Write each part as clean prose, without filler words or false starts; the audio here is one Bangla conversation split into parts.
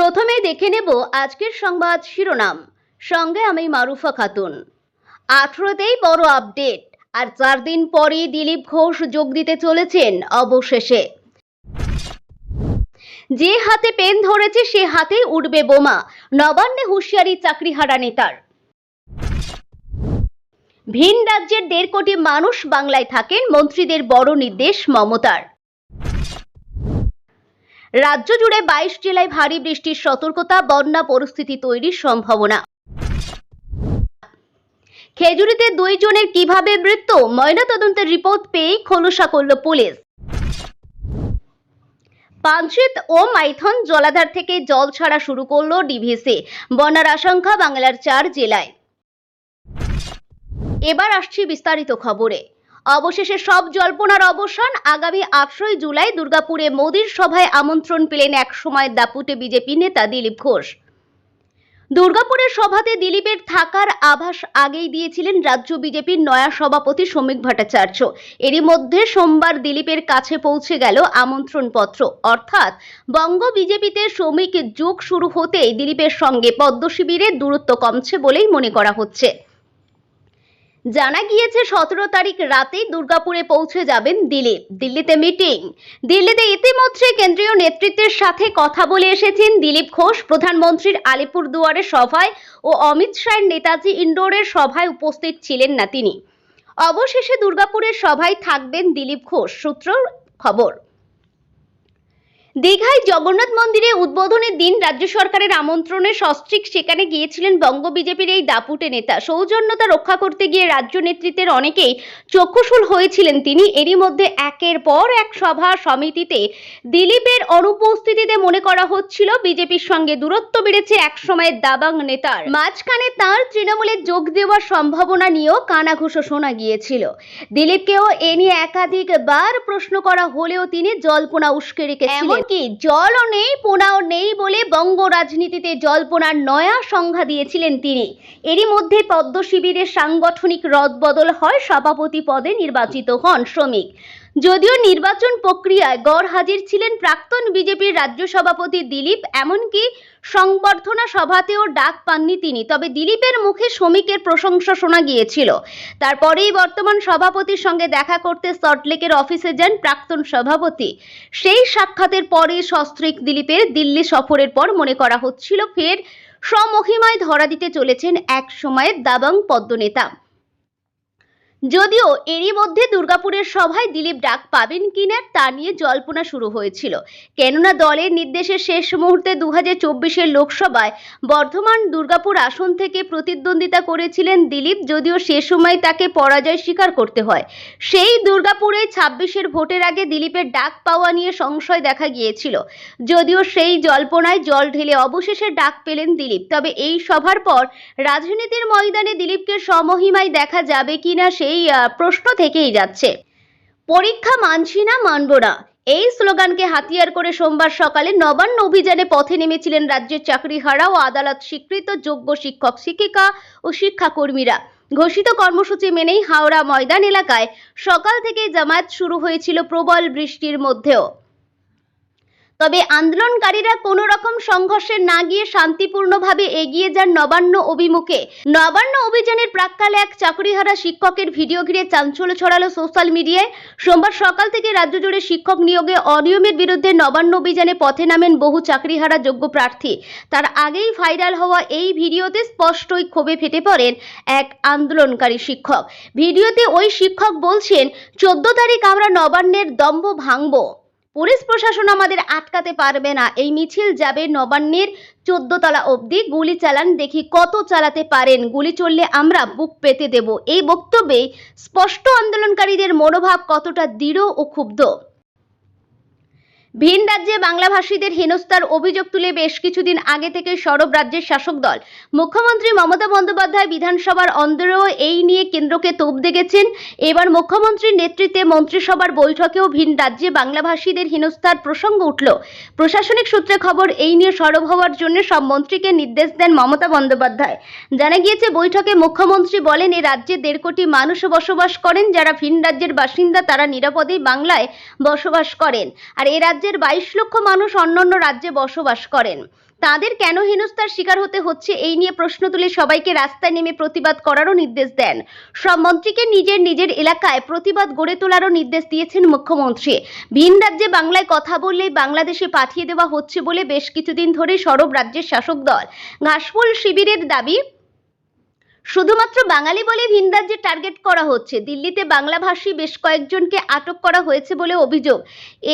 প্রথমে দেখে নেব আজকের সংবাদ শিরোনাম। সঙ্গে আমি মারুফা খাতুন। 18তেই বড় আপডেট, আর 4 দিন পরই দিলীপ ঘোষ যোগ দিতে চলেছেন অবশেষে। যে হাতে পেন ধরেছে সে হাতেই উঠবে বোমা, নবান্নে হুঁশিয়ারি চাকরিহারা নেতার। ভিন রাজ্যের 1.5 কোটি মানুষ বাংলায় থাকেন, মন্ত্রীদের বড় নির্দেশ মমতার। রাজ্য জুড়ে 22 জেলায় ভারী বৃষ্টির সতর্কতা, বন্যা পরিস্থিতি তৈরির সম্ভাবনা। খেজুরিতে 2 জনের কিভাবে মৃত্যু, ময়নাতদন্তের রিপোর্ট পেয়ে খোলসা করল পুলিশ। পাঞ্চেত ও মাইথন জলাধার থেকে জল ছাড়া শুরু করল ডিভিসি, বন্যার আশঙ্কা বাংলার 4 জেলায়। এবার আসছি বিস্তারিত খবরে। অবশেষে সব জল্পনার অবসান। আগামী 18 জুলাই দুর্গাপুরে মোদির সভায় আমন্ত্রণ পেলেন একসময়ের দাপুটে বিজেপি নেতা দিলীপ ঘোষ। দুর্গাপুরের সভাতে দিলীপের থাকার আভাস আগেই দিয়েছিলেন রাজ্য বিজেপির নয়া সভাপতি শ্রমিক ভট্টাচার্য। এরই মধ্যে সোমবার দিলীপের কাছে পৌঁছে গেল আমন্ত্রণপত্র। অর্থাৎ বঙ্গ বিজেপিতে শ্রমিক যুগ শুরু হতেই দিলীপের সঙ্গে পদ্ম শিবিরের দূরত্ব কমছে বলেই মনে করা হচ্ছে। জানা গিয়েছে 17 তারিখ রাতেই দুর্গাপুরে পৌঁছে যাবেন দিলীপ। দিল্লিতে মিটিং। দিল্লিতে ইতিমধ্যে কেন্দ্রীয় নেতৃত্বের সাথে কথা বলে এসেছেন দিলীপ ঘোষ। প্রধানমন্ত্রীর আলিপুরদুয়ারের সভায় ও অমিত শাহের নেতাজি ইন্ডোরের সভায় উপস্থিত ছিলেন না তিনি। অবশেষে দুর্গাপুরের সভায় থাকবেন দিলীপ ঘোষ, সূত্রের খবর। দীঘায় জগন্নাথ মন্দিরে উদ্বোধনের দিন রাজ্য সরকারের আমন্ত্রণে সস্ত্রীক সেখানে গিয়েছিলেন বঙ্গ বিজেপির এই দাপুটে নেতা। সৌজন্যতা রক্ষা করতে গিয়ে রাজ্য নেতৃত্বের অনেকেই চক্ষুশূল হয়েছিলেন তিনি। এরই মধ্যে একের পর এক সভা সমিতিতে দিলীপের অনুপস্থিতিতে মনে করা হচ্ছিল বিজেপির সঙ্গে দূরত্ব বেড়েছে একসময়ের দাবাং নেতার। মাঝখানে তাঁর তৃণমূলে যোগ দেওয়ার সম্ভাবনা নিয়েও কানাঘুষো শোনা গিয়েছিল। দিলীপকেও এ নিয়ে একাধিকবার প্রশ্ন করা হলেও তিনি জল্পনা উস্কে রেখেছিলেন। কি জলও নেই, পোনাও নেই বলে বঙ্গ রাজনীতিতে জল্পনার নয়া সংজ্ঞা দিয়েছিলেন তিনি। এরই মধ্যে পদ্ম শিবিরের সাংগঠনিক রদবদল হয়, সভাপতি পদে নির্বাচিত হন শ্রমিক। যদিও নির্বাচন প্রক্রিয়ায় গড়হাজির ছিলেন প্রাক্তন বিজেপির রাজ্য সভাপতি দিলীপ, এমনকি সংবর্ধনা সভাতেও ডাক পাননি তিনি। তবে দিলীপের মুখে শ্রমিকের প্রশংসা শোনা গিয়েছিল। তারপরেই বর্তমান সভাপতির সঙ্গে দেখা করতে সল্টলেকের অফিসে যান প্রাক্তন সভাপতি। সেই সাক্ষাতের পরে সস্ত্রীক দিলীপের দিল্লি সফরের পর মনে করা হচ্ছিল ফের স্বমহিমায় ধরা দিতে চলেছেন এক সময়ের দাবাং পদ্মনেতা। যদিও এরই মধ্যে দুর্গাপুরের সভায় দিলীপ ডাক পাবেন কিনা তা নিয়ে জল্পনা শুরু হয়েছিল। কেননা দলের নির্দেশে শেষ মুহূর্তে 2024-এর লোকসভায় বর্ধমান দুর্গাপুর আসন থেকে প্রতিদ্বন্দ্বিতা করেছিলেন দিলীপ। যদিও সে সময় তাকে পরাজয় স্বীকার করতে হয়। সেই দুর্গাপুরে 26-এর ভোটের আগে দিলীপের ডাক পাওয়া নিয়ে সংশয় দেখা গিয়েছিল। যদিও সেই জল্পনায় জল ঢেলে অবশেষে ডাক পেলেন দিলীপ। তবে এই সভার পর রাজনীতির ময়দানে দিলীপকে স্বমহিমায় দেখা যাবে কিনা সেই প্রশ্ন থেকেই যাচ্ছে। পরীক্ষা মানছি না, মানব না, এই স্লোগানকে হাতিয়ার করে সোমবার সকালে নবান্ন অভিযানে পথে নেমেছিলেন রাজ্যের চাকরিহারা ও আদালত স্বীকৃত যোগ্য শিক্ষক শিক্ষিকা ও শিক্ষাকর্মীরা। ঘোষিত কর্মসূচি মেনেই হাওড়া ময়দান এলাকায় সকাল থেকেই জামায়াত শুরু হয়েছিল প্রবল বৃষ্টির মধ্যেও। তবে আন্দোলনকারীরা কোনো রকম সংঘর্ষে না গিয়ে শান্তিপূর্ণভাবে এগিয়ে যান নবান্ন অভিমুখে। নবান্ন অভিযানের প্রাক্কালে এক চাকরিহারা শিক্ষকের ভিডিও ঘিরে চাঞ্চল্য ছড়ালো সোশ্যাল মিডিয়ায়। সোমবার সকাল থেকে রাজ্য জুড়ে শিক্ষক নিয়োগে অনিয়মের বিরুদ্ধে নবান্ন অভিযানে পথে নামেন বহু চাকরিহারা যোগ্য প্রার্থী। তার আগেই ভাইরাল হওয়া এই ভিডিওতে স্পষ্টই ক্ষোভে ফেটে পড়েন এক আন্দোলনকারী শিক্ষক। ভিডিওতে ওই শিক্ষক বলছেন, 14 তারিখ আমরা নবান্নের দম্ভ ভাঙব, পুলিশ প্রশাসন আমাদের আটকাতে পারবে না। এই মিছিল যাবে নবান্নের 14 তলা অবধি, গুলি চালান, দেখি কত চালাতে পারেন, গুলি চললে আমরা বুক পেতে দেব। এই বক্তব্যে স্পষ্ট আন্দোলনকারীদের মনোভাব কতটা দৃঢ় ও ক্ষুব্ধ। ভিন রাজ্যে বাংলাভাষীদের হেনস্থার অভিযোগ তুলে বেশ কিছুদিন আগে থেকে সরব রাজ্যের শাসক দল। মুখ্যমন্ত্রী মমতা বন্দ্যোপাধ্যায় বিধানসভার অন্দরেও এই নিয়ে কেন্দ্রকে তোপ দেগেছেন। এবার মুখ্যমন্ত্রীর নেতৃত্বে মন্ত্রিসভার বৈঠকেও ভিন রাজ্যে বাংলাভাষীদের হেনস্থার প্রসঙ্গ উঠল। প্রশাসনিক সূত্রে খবর, এই নিয়ে সরব হওয়ার জন্য সব মন্ত্রীকে নির্দেশ দেন মমতা বন্দ্যোপাধ্যায়। জানা গিয়েছে, বৈঠকে মুখ্যমন্ত্রী বলেন, এই রাজ্যে 1.5 কোটি মানুষ বসবাস করেন। যারা ভিন রাজ্যের বাসিন্দা তারা নিরাপদেই বাংলায় বসবাস করেন। আর এ রাজ্যে রাজ্যের 22 লক্ষ মানুষ অন্যান্য রাজ্যে বসবাস করেন, তাদের কেন হেনস্থার শিকার হতে হচ্ছে এই নিয়ে প্রশ্ন তুলে সবাইকে রাস্তায় নেমে প্রতিবাদ করারও নির্দেশ দেন। সব মন্ত্রীকে নিজের এলাকায় প্রতিবাদ গড়ে তোলারও নির্দেশ দিয়েছেন মুখ্যমন্ত্রী। ভিন রাজ্যে বাংলায় কথা বললেই বাংলাদেশে পাঠিয়ে দেওয়া হচ্ছে বলে বেশ কিছুদিন ধরে সরব রাজ্যের শাসক দল ঘাসফুল শিবিরের দাবি, শুধুমাত্র বাঙালি বলে ভিন রাজ্যে টার্গেট করা হচ্ছে। দিল্লিতে বাংলাভাষী বেশ কয়েকজনকে আটক করা হয়েছে বলে অভিযোগ।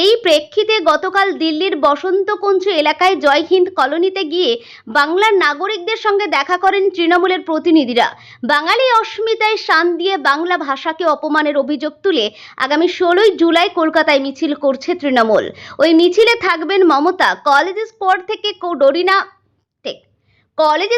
এই প্রেক্ষিতে গতকাল দিল্লির বসন্তকুঞ্জ এলাকায় জয় হিন্দ কলোনিতে গিয়ে বাংলার নাগরিকদের সঙ্গে দেখা করেন তৃণমূলের প্রতিনিধিরা। বাঙালি অস্মিতায় শান দিয়ে বাংলা ভাষাকে অপমানের অভিযোগ তুলে আগামী 16 জুলাই কলকাতায় মিছিল করছে তৃণমূল। ওই মিছিলে থাকবেন মমতা। কলেজ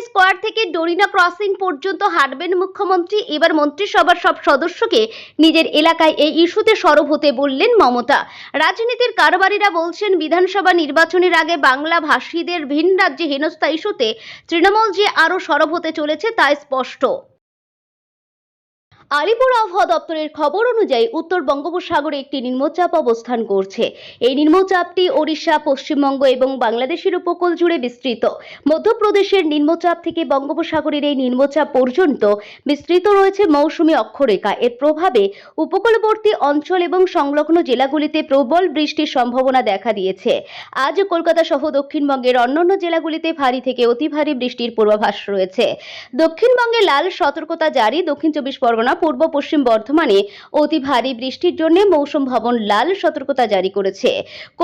স্কোয়ার থেকে ডোরিনা ক্রসিং পর্যন্ত হাঁটবেন মুখ্যমন্ত্রী। এবার মন্ত্রিসভার সব সদস্যকে নিজের এলাকায় এই ইস্যুতে সরব হতে বললেন মমতা। রাজনীতির কারবারিরা বলছেন, বিধানসভা নির্বাচনের আগে বাংলা ভাষীদের ভিন রাজ্যে হেনস্থা ইস্যুতে তৃণমূল যে আরও সরব হতে চলেছে তা স্পষ্ট। আলিপুর আবহাওয়া দপ্তরের খবর অনুযায়ী উত্তর বঙ্গোপসাগরে একটি নিম্নচাপ অবস্থান করছে। এই নিম্নচাপটি ওড়িশা, পশ্চিমবঙ্গ এবং বাংলাদেশের উপকূল জুড়ে বিস্তৃত। মধ্যপ্রদেশের নিম্নচাপ থেকে বঙ্গোপসাগরের এই নিম্নচাপ পর্যন্ত বিস্তৃত রয়েছে মৌসুমী অক্ষরেখা। এর প্রভাবে উপকূলবর্তী অঞ্চল এবং সংলগ্ন জেলাগুলিতে প্রবল বৃষ্টির সম্ভাবনা দেখা দিয়েছে। আজ কলকাতা সহ দক্ষিণবঙ্গের অন্যান্য জেলাগুলিতে ভারী থেকে অতি ভারী বৃষ্টির পূর্বাভাস রয়েছে। দক্ষিণবঙ্গে লাল সতর্কতা জারি। দক্ষিণ 24 পরগনা, পূর্ব পশ্চিম বর্ধমানে অতি ভারী বৃষ্টির জন্য মৌসুম ভবন লাল সতর্কতা জারি করেছে।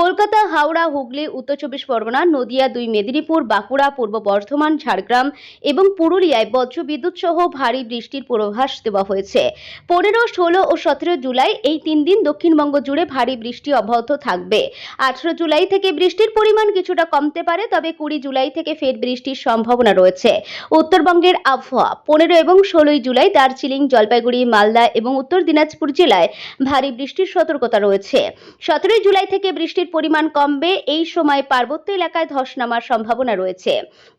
কলকাতা, হাওড়া, হুগলি, উত্তর 24 পরগনা, নদিয়া, 2 মেদিনীপুর, বাঁকুড়া, পূর্ব বর্ধমান, ঝাড়গ্রাম এবং পুরুলিয়ায় বজ্রবিদ্যুৎ সহ ভারী বৃষ্টির পূর্বাভাস দেওয়া হয়েছে। 15, 16 ও 17 জুলাই এই 3 দিন দক্ষিণবঙ্গ জুড়ে ভারী বৃষ্টি অব্যাহত থাকবে। 18 জুলাই থেকে বৃষ্টির পরিমাণ কিছুটা কমতে পারে, তবে 20 জুলাই থেকে ফের বৃষ্টির সম্ভাবনা রয়েছে। উত্তরবঙ্গের আবহাওয়া 15 এবং 16 জুলাই দার্জিলিং, জলপাইগুড়ি, মালদা এবং উত্তর দিনাজপুর জেলায় ভারী বৃষ্টির সতর্কতা রয়েছে। 17 জুলাই থেকে বৃষ্টির পরিমাণ কমবে। এই সময় পার্বত্য এলাকায় ধস নামার সম্ভাবনা রয়েছে।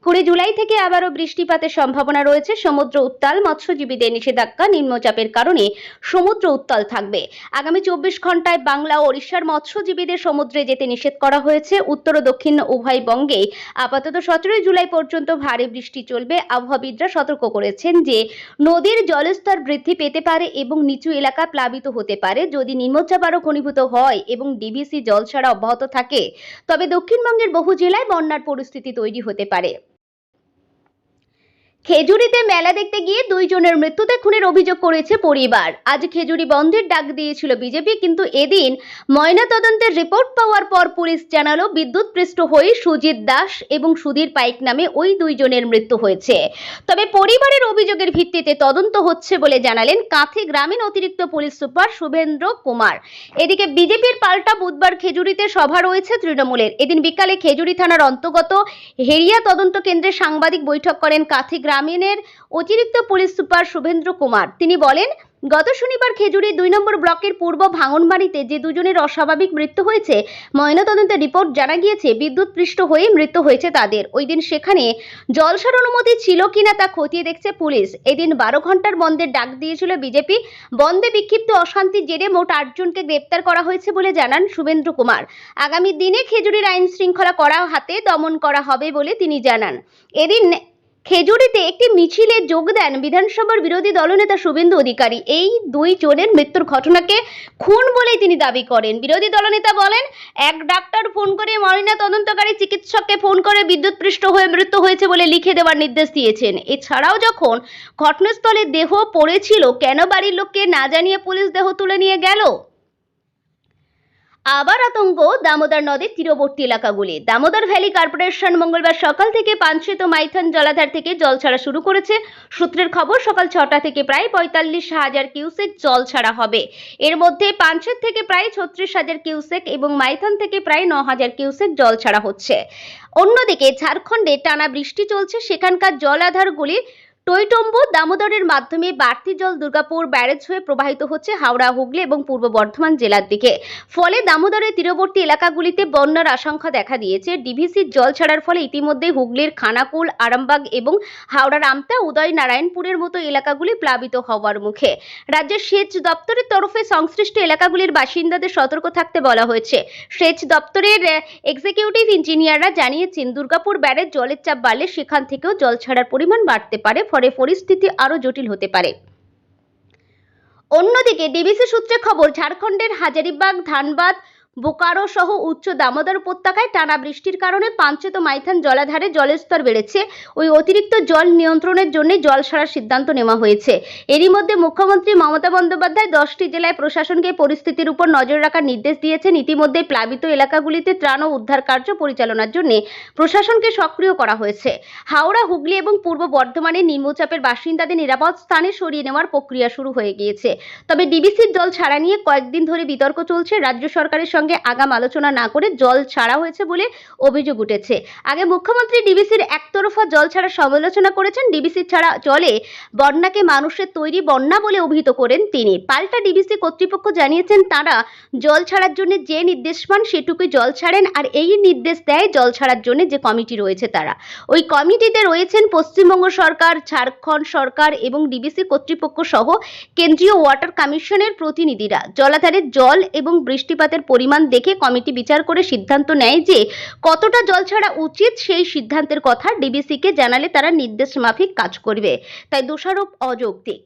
20 জুলাই থেকে আবারও বৃষ্টিপাতের সম্ভাবনা রয়েছে। সমুদ্র উত্তাল, মৎস্যজীবীদের নিষেধাজ্ঞা। নিম্নচাপের কারণে সমুদ্র উত্তাল থাকবে। আগামী 24 ঘন্টায় বাংলা ও ওড়িশার মৎস্যজীবীদের সমুদ্রে যেতে নিষেধ করা হয়েছে। উত্তর ও দক্ষিণ উভয় বঙ্গে আপাতত 17 জুলাই পর্যন্ত ভারী বৃষ্টি চলবে। আবহাওয়াবিদরা সতর্ক করেছেন যে নদীর জলস্তর বৃদ্ধি পেতে পারে এবং নিচু এলাকা প্লাবিত হতে পারে। যদি নিম্নচাপ আরও ঘনীভূত হয় এবং ডিভিসি জল ছাড়া অব্যাহত থাকে, তবে দক্ষিণবঙ্গের বহু জেলায় বন্যার পরিস্থিতি তৈরি হতে পারে। খেজুরিতে মেলা দেখতে গিয়ে 2 জনের মৃত্যুতে খুনের অভিযোগ করেছে পরিবার। আজ খেজুরি বন্ধের ডাক দিয়েছিল বিজেপি, কিন্তু এদিন ময়নাতদন্তের রিপোর্ট পাওয়ার পর পুলিশ জানালো বিদ্যুৎপৃষ্ট হয়ে সুজিত দাস এবং সুধীর পাইক নামে ওই 2 জনের মৃত্যু হয়েছে। তবে পরিবারের অভিযোগের ভিত্তিতে তদন্ত হচ্ছে বলে জানালেন কাঁথি গ্রামীণ অতিরিক্ত পুলিশ সুপার শুভেন্দ্র কুমার। এদিকে বিজেপির পাল্টা বুধবার খেজুরিতে সভা রয়েছে তৃণমূলের। এদিন বিকালে খেজুরি থানার অন্তর্গত হেরিয়া তদন্ত কেন্দ্রে সাংবাদিক বৈঠক করেন কাঁথি গ্রামীণের অতিরিক্ত পুলিশ সুপার শুভেন্দ্র কুমার। তিনি বলেন, গত শনিবার খেজুরি 2 নম্বর ব্লকের পূর্ব ভাঙনবাড়িতে যে 2 জনের অস্বাভাবিক মৃত্যু হয়েছে, ময়নাতদন্তের রিপোর্ট জানা গিয়েছে বিদ্যুৎপৃষ্ট হয়ে মৃত্যু হয়েছে তাদের। ওই দিন সেখানে জলসার অনুমতি ছিল কিনা তা খতিয়ে দেখছে পুলিশ। এদিন 12 ঘন্টার বন্ধের ডাক দিয়েছিল বিজেপি। বন্ধে বিক্ষিপ্ত অশান্তির জেরে মোট 8 জনকে গ্রেপ্তার করা হয়েছে বলে জানান শুভেন্দ্র কুমার। আগামী দিনে খেজুরির আইন শৃঙ্খলা করা হাতে দমন করা হবে বলে তিনি জানান। এদিন খেজুরিতে একটি মিছিলে যোগ দেন বিধানসভার বিরোধী দলনেতা শুভেন্দু অধিকারী। এই 2 জনের মৃত্যুর ঘটনাকে খুন বলেই তিনি দাবি করেন। বিরোধী দলনেতা বলেন, এক ডাক্তার ফোন করে ময়না তদন্তকারী চিকিৎসককে ফোন করে বিদ্যুৎপৃষ্ট হয়ে মৃত্যু হয়েছে বলে লিখে দেওয়ার নির্দেশ দিয়েছেন। এছাড়াও যখন ঘটনাস্থলে দেহ পড়েছিল, কেন বাড়ির লোককে না জানিয়ে পুলিশ দেহ তুলে নিয়ে গেল? আবার আতঙ্ক দামোদর নদীর তীরবর্তী এলাকাগুলি। দামোদর ভ্যালি কর্পোরেশন মঙ্গলবার সকাল থেকে পাঞ্চেত ও মাইথন জলাধার থেকে জল ছাড়া শুরু করেছে। সূত্রের খবর, সকাল 6টা থেকে প্রায় 45,000 কিউসেক জল ছাড়া হবে। এর মধ্যে পাঞ্চেত থেকে প্রায় 36,000 কিউসেক এবং মাইথন থেকে প্রায় 9,000 কিউসেক জল ছাড়া হচ্ছে। অন্যদিকে ঝাড়খণ্ডে টানা বৃষ্টি চলছে। সেখানকার জলাধারগুলি টইটম্বু দামোদরের মাধ্যমে বাড়তি জল দুর্গাপুর ব্যারেজ হয়ে প্রবাহিত হচ্ছে হাওড়া, হুগলি এবং পূর্ব বর্ধমান জেলার দিকে। ফলে দামোদরের তীরবর্তী এলাকাগুলিতে বন্যার আশঙ্কা দেখা দিয়েছে। ডিভিসির জল ছাড়ার ফলে ইতিমধ্যে হুগলির খানাকুল, আরামবাগ এবং হাওড়ার আমতা, উদয় নারায়ণপুরের মতো এলাকাগুলি প্লাবিত হওয়ার মুখে। রাজ্যের সেচ দপ্তরের তরফে সংশ্লিষ্ট এলাকাগুলির বাসিন্দাদের সতর্ক থাকতে বলা হয়েছে। সেচ দপ্তরের এক্সিকিউটিভ ইঞ্জিনিয়াররা জানিয়েছেন, দুর্গাপুর ব্যারেজ জলের চাপ বাড়লে সেখান থেকেও জল ছাড়ার পরিমাণ বাড়তে পারে, ফলে পরিস্থিতি আরো জটিল হতে পারে। অন্যদিকে ডিবিসি সূত্রে খবর, ঝাড়খণ্ডের হাজারিবাগ, ধানবাদ, বোকারো সহ উচ্চ দামোদর উপত্যকায় টানা বৃষ্টির কারণে পাঞ্চেত মাইথান জলাধারে জলের স্তর বেড়েছে। ওই অতিরিক্ত জল নিয়ন্ত্রণের জন্য জল ছাড়ার সিদ্ধান্ত নেওয়া হয়েছে। এরই মধ্যে মুখ্যমন্ত্রী মমতা বন্দ্যোপাধ্যায় 10টি জেলায় প্রশাসনকে পরিস্থিতির উপর নজর রাখার নির্দেশ দিয়েছেন। ইতিমধ্যে প্লাবিত এলাকাগুলিতে ত্রাণ ও উদ্ধার কার্য পরিচালনার জন্য প্রশাসনকে সক্রিয় করা হয়েছে। হাওড়া, হুগলি এবং পূর্ব বর্ধমানের নিম্নচাপের বাসিন্দাদের নিরাপদ স্থানে সরিয়ে নেওয়ার প্রক্রিয়া শুরু হয়ে গিয়েছে। তবে ডিবিসির জল ছাড়া নিয়ে কয়েকদিন ধরে বিতর্ক চলছে। রাজ্য সরকারের সঙ্গে আগাম আলোচনা না করে জল ছাড়া হয়েছে বলে অভিযোগ উঠেছে। আগে মুখ্যমন্ত্রী ডিবিসির একতরফা জল ছাড়ার সমালোচনা করেছেন। ডিবিসি ছাড়া জলে বন্যাকে মানুষের তৈরি বন্যা বলে অভিহিত করেন তিনি। পাল্টা ডিবিসি কর্তৃপক্ষ জানিয়েছেন, তারা জল ছাড়ার জন্য যে নির্দেশ পান সেটুকুই জল ছাড়েন, আর এই নির্দেশ দেয় জল ছাড়ার জন্য যে কমিটি রয়েছে তারা। ওই কমিটিতে রয়েছেন পশ্চিমবঙ্গ সরকার, ঝাড়খণ্ড সরকার এবং ডিবিসি কর্তৃপক্ষ সহ কেন্দ্রীয় ওয়াটার কমিশনের প্রতিনিধিরা। জলাধারের জল এবং বৃষ্টিপাতের পরিমাণ দেখে কমিটি বিচার করে সিদ্ধান্ত নেয় যে কতটা জল ছাড়া উচিত। সেই সিদ্ধান্তের কথা ডিবিসিকে জানালে তারা নির্দেশ মাফিক কাজ করবে। তাই দোষারোপ অযৌক্তিক।